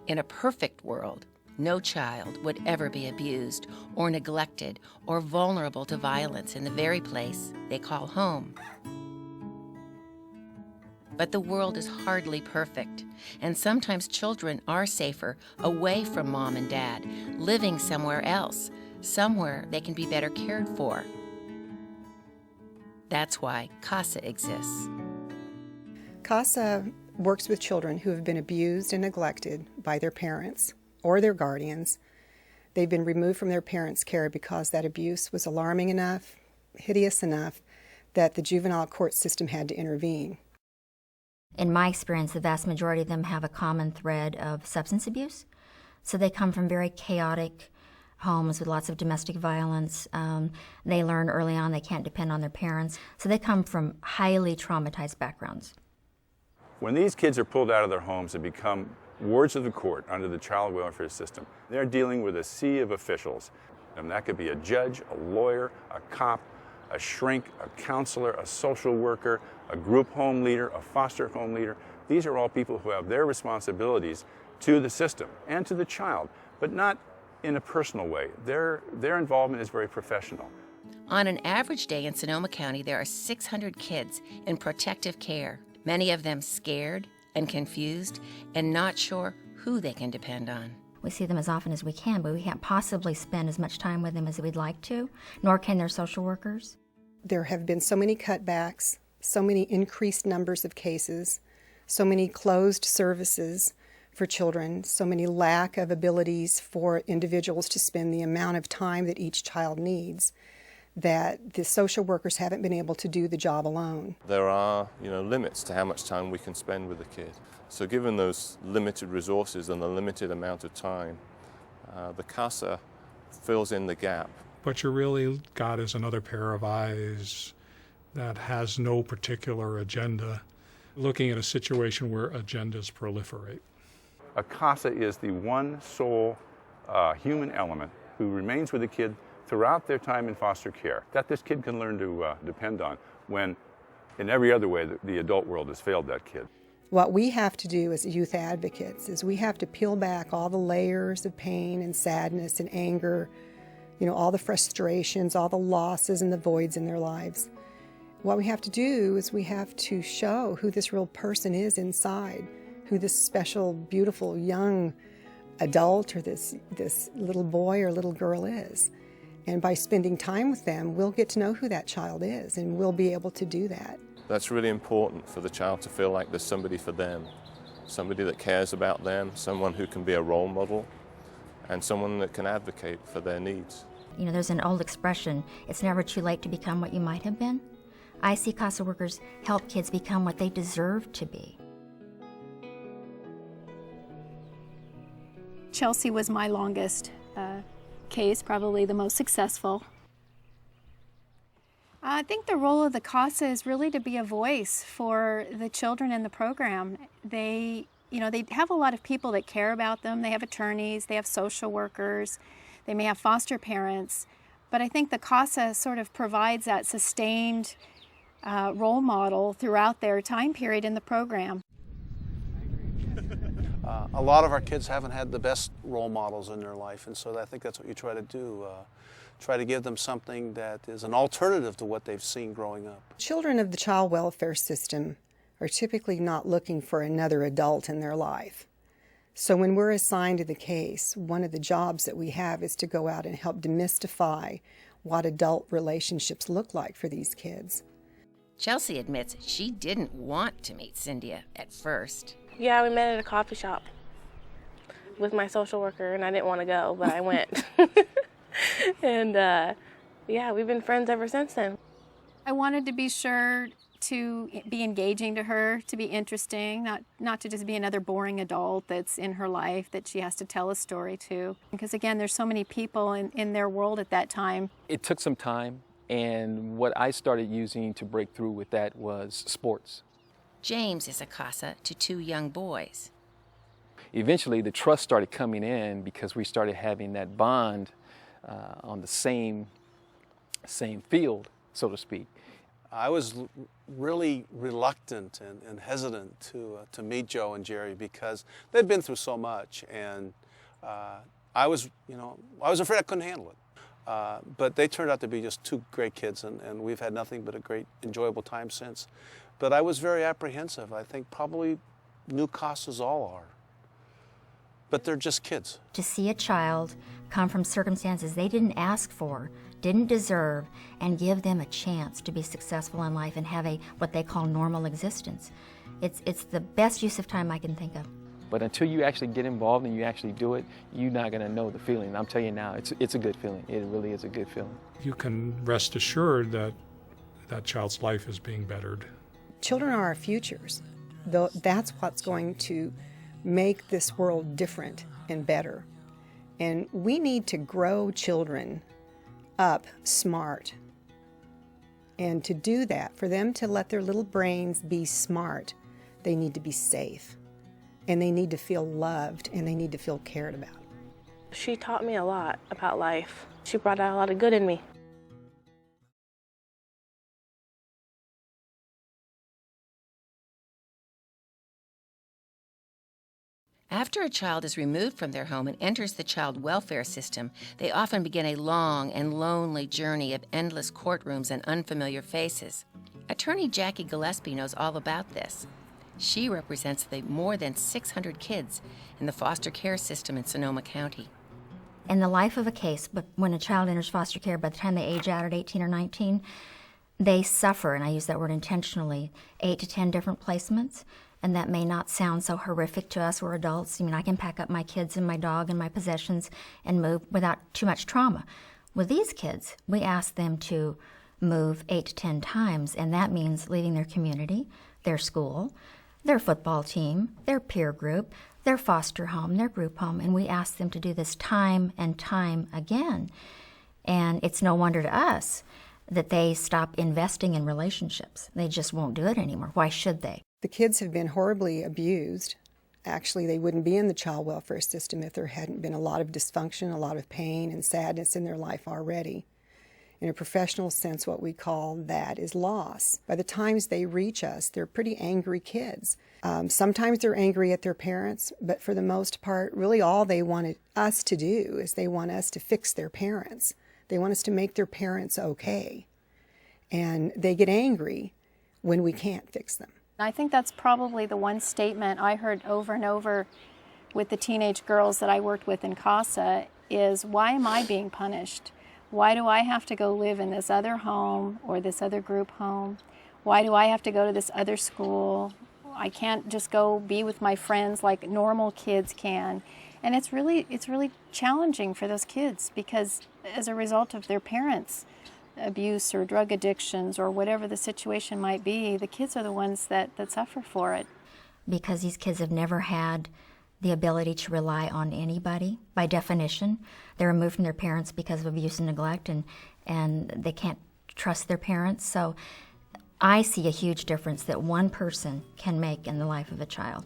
In a perfect world, no child would ever be abused or neglected or vulnerable to violence in the very place they call home. But the world is hardly perfect, and sometimes children are safer away from mom and dad, living somewhere else, somewhere they can be better cared for. That's why CASA exists. CASA works with children who have been abused and neglected by their parents or their guardians. They've been removed from their parents' care because that abuse was alarming enough, hideous enough, that the juvenile court system had to intervene. In my experience, the vast majority of them have a common thread of substance abuse. So they come from very chaotic homes with lots of domestic violence. They learn early on they can't depend on their parents. So they come from highly traumatized backgrounds. When these kids are pulled out of their homes and become wards of the court under the child welfare system, they're dealing with a sea of officials. And that could be a judge, a lawyer, a cop, a shrink, a counselor, a social worker, a group home leader, a foster home leader. These are all people who have their responsibilities to the system and to the child, but not in a personal way. Their involvement is very professional. On an average day in Sonoma County, there are 600 kids in protective care, many of them scared and confused and not sure who they can depend on. We see them as often as we can, but we can't possibly spend as much time with them as we'd like to, nor can their social workers. There have been so many cutbacks, so many increased numbers of cases, so many closed services for children, so many lack of abilities for individuals to spend the amount of time that each child needs, that the social workers haven't been able to do the job alone. There are, limits to how much time we can spend with the kid. So given those limited resources and the limited amount of time, the CASA fills in the gap. What you really got is another pair of eyes that has no particular agenda, looking at a situation where agendas proliferate. A CASA is the one sole human element who remains with the kid throughout their time in foster care, that this kid can learn to depend on when in every other way the adult world has failed that kid. What we have to do as youth advocates is we have to peel back all the layers of pain and sadness and anger, all the frustrations, all the losses and the voids in their lives. What we have to do is we have to show who this real person is inside, who this special, beautiful, young adult or this little boy or little girl is. And by spending time with them, we'll get to know who that child is, and we'll be able to do that. That's really important for the child to feel like there's somebody for them, somebody that cares about them, someone who can be a role model, and someone that can advocate for their needs. There's an old expression, it's never too late to become what you might have been. I see CASA workers help kids become what they deserve to be. Chelsea was my longest case, probably the most successful. I think the role of the CASA is really to be a voice for the children in the program. They have a lot of people that care about them. They have attorneys, they have social workers, they may have foster parents, but I think the CASA sort of provides that sustained role model throughout their time period in the program. A lot of our kids haven't had the best role models in their life, and so I think that's what you try to do. Try to give them something that is an alternative to what they've seen growing up. Children of the child welfare system are typically not looking for another adult in their life. So when we're assigned to the case, one of the jobs that we have is to go out and help demystify what adult relationships look like for these kids. Chelsea admits she didn't want to meet Cynthia at first. Yeah, we met at a coffee shop with my social worker, and I didn't want to go, but I went. And yeah, we've been friends ever since then. I wanted to be sure to be engaging to her, to be interesting, not to just be another boring adult that's in her life that she has to tell a story to. Because again, there's so many people in their world at that time. It took some time, and what I started using to break through with that was sports. James is a CASA to 2 young boys. Eventually, the trust started coming in because we started having that bond on the same field, so to speak. I was really reluctant and hesitant to meet Joe and Jerry because they'd been through so much, and I was afraid I couldn't handle it. But they turned out to be just two great kids, and we've had nothing but a great, enjoyable time since. But I was very apprehensive. I think probably new CASAs all are. But they're just kids. To see a child come from circumstances they didn't ask for, didn't deserve, and give them a chance to be successful in life and have what they call normal existence. It's the best use of time I can think of. But until you actually get involved and you actually do it, you're not going to know the feeling. I'm telling you now, it's a good feeling. It really is a good feeling. You can rest assured that that child's life is being bettered. Children are our futures. That's what's going to make this world different and better. And we need to grow children up smart. And to do that, for them to let their little brains be smart, they need to be safe. And they need to feel loved, and they need to feel cared about. She taught me a lot about life. She brought out a lot of good in me. After a child is removed from their home and enters the child welfare system, they often begin a long and lonely journey of endless courtrooms and unfamiliar faces. Attorney Jackie Gillespie knows all about this. She represents the more than 600 kids in the foster care system in Sonoma County. In the life of a case, but when a child enters foster care, by the time they age out at 18 or 19, they suffer, and I use that word intentionally, 8 to 10 different placements. And that may not sound so horrific to us. We're adults. I mean, I can pack up my kids and my dog and my possessions and move without too much trauma. With these kids, we ask them to move 8 to 10 times, and that means leaving their community, their school, their football team, their peer group, their foster home, their group home, and we ask them to do this time and time again. And it's no wonder to us that they stop investing in relationships. They just won't do it anymore. Why should they? The kids have been horribly abused. Actually, they wouldn't be in the child welfare system if there hadn't been a lot of dysfunction, a lot of pain and sadness in their life already. In a professional sense, what we call that is loss. By the times they reach us, they're pretty angry kids. Sometimes they're angry at their parents, but for the most part, really all they wanted us to do is they want us to fix their parents. They want us to make their parents okay. And they get angry when we can't fix them. I think that's probably the one statement I heard over and over with the teenage girls that I worked with in CASA is, why am I being punished? Why do I have to go live in this other home or this other group home? Why do I have to go to this other school? I can't just go be with my friends like normal kids can. And it's really challenging for those kids because as a result of their parents' abuse or drug addictions or whatever the situation might be, the kids are the ones that suffer for it. Because these kids have never had the ability to rely on anybody. By definition, they're removed from their parents because of abuse and neglect, and they can't trust their parents. So I see a huge difference that one person can make in the life of a child.